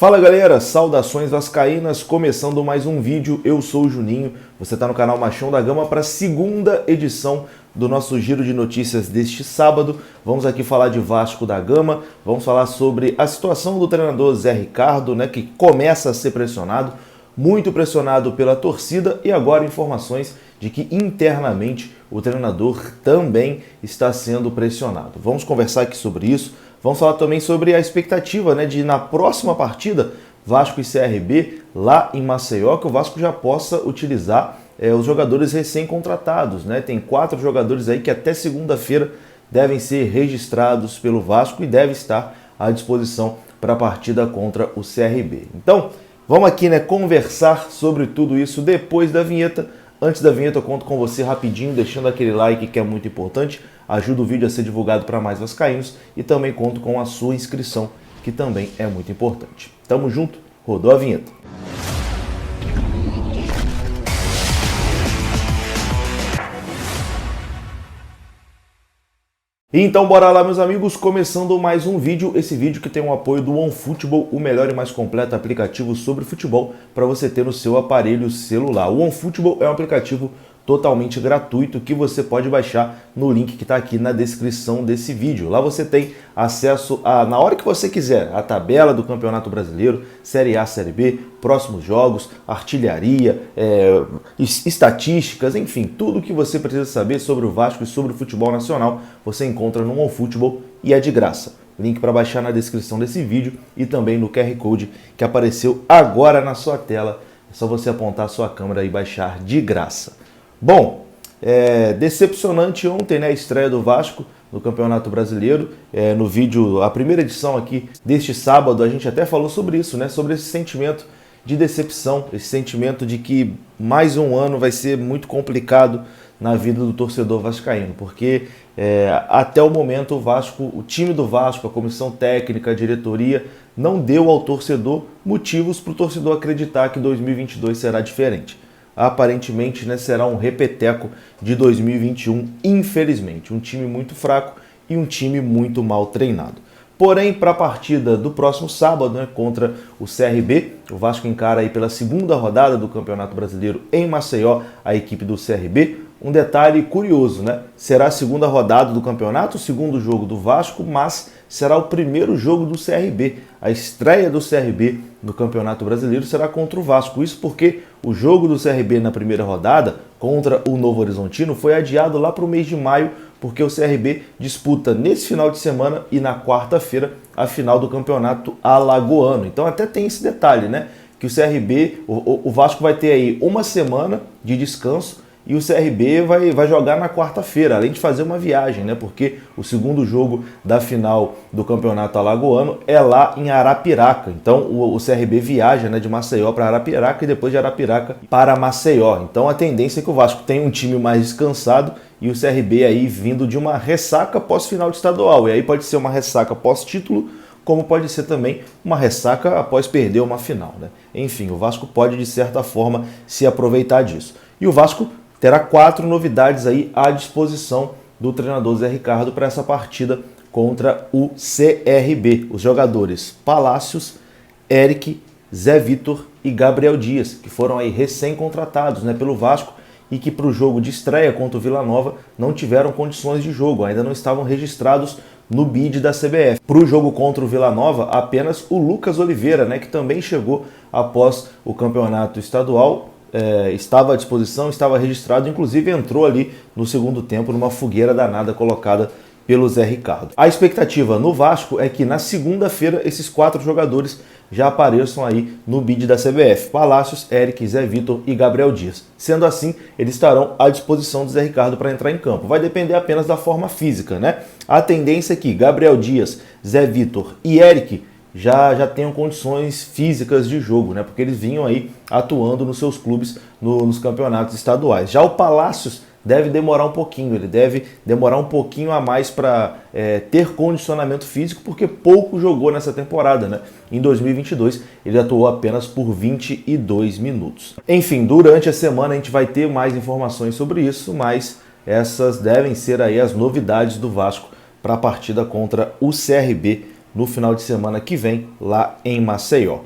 Fala galera, saudações vascaínas, começando mais um vídeo, eu sou o Juninho, você está no canal Machão da Gama para a segunda edição do nosso giro de notícias deste sábado. Vamos aqui falar de Vasco da Gama, vamos falar sobre a situação do treinador Zé Ricardo, que começa a ser pressionado, muito pressionado pela torcida e agora informações de que internamente o treinador também está sendo pressionado. Vamos conversar aqui sobre isso. Vamos falar também sobre a expectativa de na próxima partida, Vasco e CRB, lá em Maceió, que o Vasco já possa utilizar os jogadores recém-contratados. Tem 4 jogadores aí que até segunda-feira devem ser registrados pelo Vasco e devem estar à disposição para a partida contra o CRB. Então, vamos aqui conversar sobre tudo isso depois da vinheta. Antes da vinheta, eu conto com você rapidinho, deixando aquele like que é muito importante, ajuda o vídeo a ser divulgado para mais vascaínos e também conto com a sua inscrição, que também é muito importante. Tamo junto, rodou a vinheta. Então bora lá, meus amigos, começando mais um vídeo, esse vídeo que tem o apoio do OneFootball, o melhor e mais completo aplicativo sobre futebol para você ter no seu aparelho celular. O OneFootball é um aplicativo totalmente gratuito que você pode baixar no link que está aqui na descrição desse vídeo. Lá você tem acesso na hora que você quiser, a tabela do Campeonato Brasileiro, Série A, Série B, próximos jogos, artilharia, estatísticas, enfim, tudo que você precisa saber sobre o Vasco e sobre o futebol nacional, você encontra no OneFootball e é de graça. Link para baixar na descrição desse vídeo e também no QR Code que apareceu agora na sua tela. É só você apontar a sua câmera e baixar de graça. Bom, decepcionante ontem a estreia do Vasco no Campeonato Brasileiro. No vídeo, a primeira edição aqui deste sábado, a gente até falou sobre isso, sobre esse sentimento de decepção, esse sentimento de que mais um ano vai ser muito complicado na vida do torcedor vascaíno, porque até o momento o time do Vasco, a comissão técnica, a diretoria, não deu ao torcedor motivos para o torcedor acreditar que 2022 será diferente. Aparentemente será um repeteco de 2021, infelizmente. Um time muito fraco e um time muito mal treinado. Porém, para a partida do próximo sábado, contra o CRB, o Vasco encara aí pela segunda rodada do Campeonato Brasileiro em Maceió a equipe do CRB. Um detalhe curioso, será a segunda rodada do campeonato, o segundo jogo do Vasco, mas será o primeiro jogo do CRB. A estreia do CRB no Campeonato Brasileiro será contra o Vasco. Isso porque o jogo do CRB na primeira rodada contra o Novo Horizontino foi adiado lá para o mês de maio, porque o CRB disputa nesse final de semana e na quarta-feira a final do Campeonato Alagoano. Então até tem esse detalhe, que o CRB, o Vasco vai ter aí uma semana de descanso e o CRB vai jogar na quarta-feira, além de fazer uma viagem, porque o segundo jogo da final do Campeonato Alagoano é lá em Arapiraca. Então o CRB viaja de Maceió para Arapiraca e depois de Arapiraca para Maceió. Então a tendência é que o Vasco tenha um time mais descansado e o CRB aí vindo de uma ressaca pós-final de estadual. E aí pode ser uma ressaca pós-título, como pode ser também uma ressaca após perder uma final. Enfim, o Vasco pode de certa forma se aproveitar disso. E o Vasco terá 4 novidades aí à disposição do treinador Zé Ricardo para essa partida contra o CRB. Os jogadores Palácios, Eric, Zé Vitor e Gabriel Dias, que foram aí recém-contratados pelo Vasco e que para o jogo de estreia contra o Vila Nova não tiveram condições de jogo, ainda não estavam registrados no BID da CBF. Para o jogo contra o Vila Nova, apenas o Lucas Oliveira, que também chegou após o campeonato estadual, estava à disposição, estava registrado, inclusive entrou ali no segundo tempo numa fogueira danada colocada pelo Zé Ricardo. A expectativa no Vasco é que na segunda-feira esses 4 jogadores já apareçam aí no BID da CBF: Palácios, Eric, Zé Vitor e Gabriel Dias. Sendo assim, eles estarão à disposição do Zé Ricardo para entrar em campo. Vai depender apenas da forma física, A tendência é que Gabriel Dias, Zé Vitor e Eric já tenham condições físicas de jogo, porque eles vinham aí atuando nos seus clubes nos campeonatos estaduais. Já o Palácios deve demorar um pouquinho, ele deve demorar um pouquinho a mais para ter condicionamento físico, porque pouco jogou nessa temporada, Em 2022 ele atuou apenas por 22 minutos. Enfim, durante a semana a gente vai ter mais informações sobre isso, mas essas devem ser aí as novidades do Vasco para a partida contra o CRB no final de semana que vem lá em Maceió.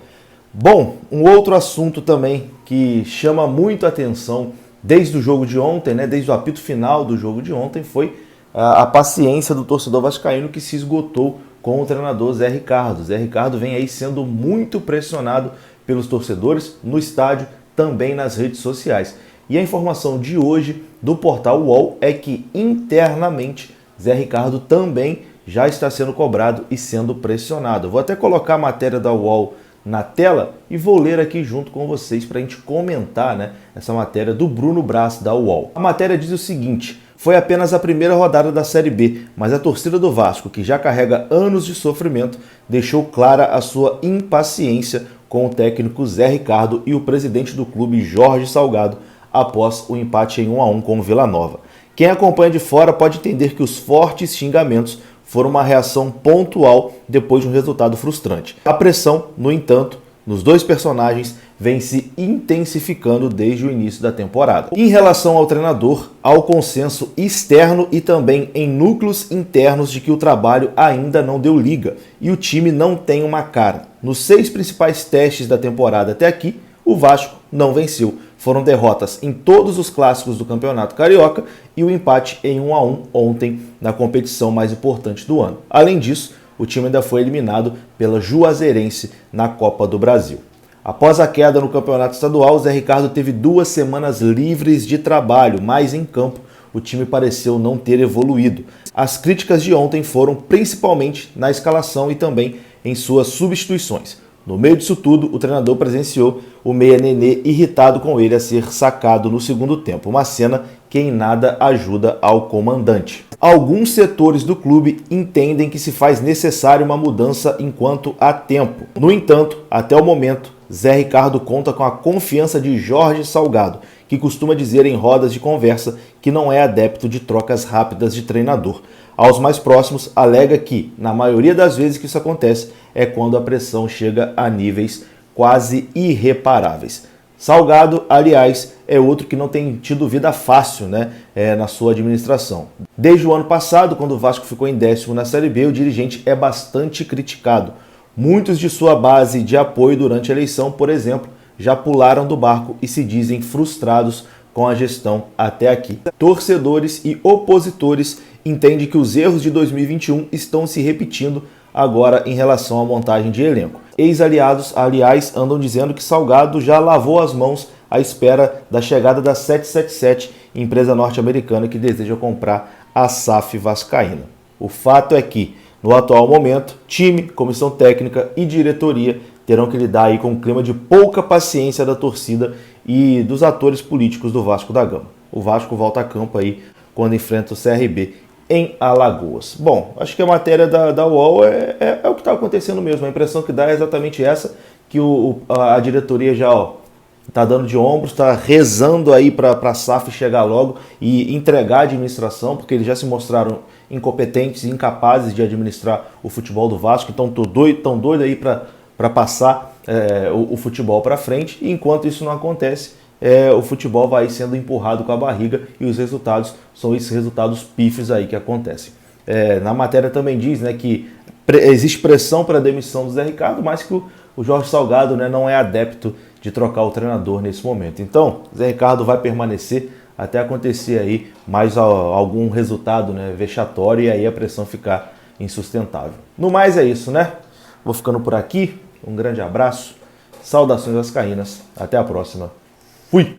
Bom, um outro assunto também que chama muito a atenção desde o jogo de ontem, né, desde o apito final do jogo de ontem, foi a paciência do torcedor vascaíno que se esgotou com o treinador Zé Ricardo. Zé Ricardo vem aí sendo muito pressionado pelos torcedores no estádio, também nas redes sociais. E a informação de hoje do portal UOL é que internamente Zé Ricardo também já está sendo cobrado e sendo pressionado. Vou até colocar a matéria da UOL na tela e vou ler aqui junto com vocês para a gente comentar, né, essa matéria do Bruno Braz da UOL. A matéria diz o seguinte: foi apenas a primeira rodada da Série B, mas a torcida do Vasco, que já carrega anos de sofrimento, deixou clara a sua impaciência com o técnico Zé Ricardo e o presidente do clube Jorge Salgado após o empate em 1-1 com o Vila Nova. Quem acompanha de fora pode entender que os fortes xingamentos foram uma reação pontual depois de um resultado frustrante. A pressão, no entanto, nos dois personagens vem se intensificando desde o início da temporada. Em relação ao treinador, há o consenso externo e também em núcleos internos de que o trabalho ainda não deu liga e o time não tem uma cara. Nos 6 principais testes da temporada até aqui, o Vasco não venceu. Foram derrotas em todos os clássicos do Campeonato Carioca e o empate em 1-1 ontem na competição mais importante do ano. Além disso, o time ainda foi eliminado pela Juazeirense na Copa do Brasil. Após a queda no Campeonato Estadual, Zé Ricardo teve 2 semanas livres de trabalho, mas em campo o time pareceu não ter evoluído. As críticas de ontem foram principalmente na escalação e também em suas substituições. No meio disso tudo, o treinador presenciou o meia Nenê irritado com ele a ser sacado no segundo tempo, uma cena que em nada ajuda ao comandante. Alguns setores do clube entendem que se faz necessária uma mudança enquanto há tempo. No entanto, até o momento, Zé Ricardo conta com a confiança de Jorge Salgado, que costuma dizer em rodas de conversa que não é adepto de trocas rápidas de treinador. Aos mais próximos, alega que, na maioria das vezes que isso acontece, é quando a pressão chega a níveis quase irreparáveis. Salgado, aliás, é outro que não tem tido vida fácil, né, na sua administração. Desde o ano passado, quando o Vasco ficou em 10º na Série B, o dirigente é bastante criticado. Muitos de sua base de apoio durante a eleição, por exemplo, já pularam do barco e se dizem frustrados com a gestão até aqui. Torcedores e opositores entendem que os erros de 2021 estão se repetindo agora em relação à montagem de elenco. Ex-aliados, aliás, andam dizendo que Salgado já lavou as mãos à espera da chegada da 777, empresa norte-americana que deseja comprar a SAF vascaína. O fato é que, no atual momento, time, comissão técnica e diretoria terão que lidar aí com um clima de pouca paciência da torcida e dos atores políticos do Vasco da Gama. O Vasco volta a campo aí quando enfrenta o CRB em Alagoas. Bom, acho que a matéria da UOL é o que está acontecendo mesmo. A impressão que dá é exatamente essa, que a diretoria já está dando de ombros, está rezando aí para a SAF chegar logo e entregar a administração, porque eles já se mostraram incompetentes e incapazes de administrar o futebol do Vasco, então estão doidos aí para passar o futebol para frente, e enquanto isso não acontece, o futebol vai sendo empurrado com a barriga e os resultados são esses resultados pífios aí que acontecem. Na matéria também diz, né, que existe pressão para a demissão do Zé Ricardo, mas que o Jorge Salgado, né, não é adepto de trocar o treinador nesse momento. Então, Zé Ricardo vai permanecer até acontecer aí mais algum resultado, né, vexatório, e aí a pressão ficar insustentável. No mais é isso, né? Vou ficando por aqui. Um grande abraço. Saudações vascaínas. Até a próxima. Fui!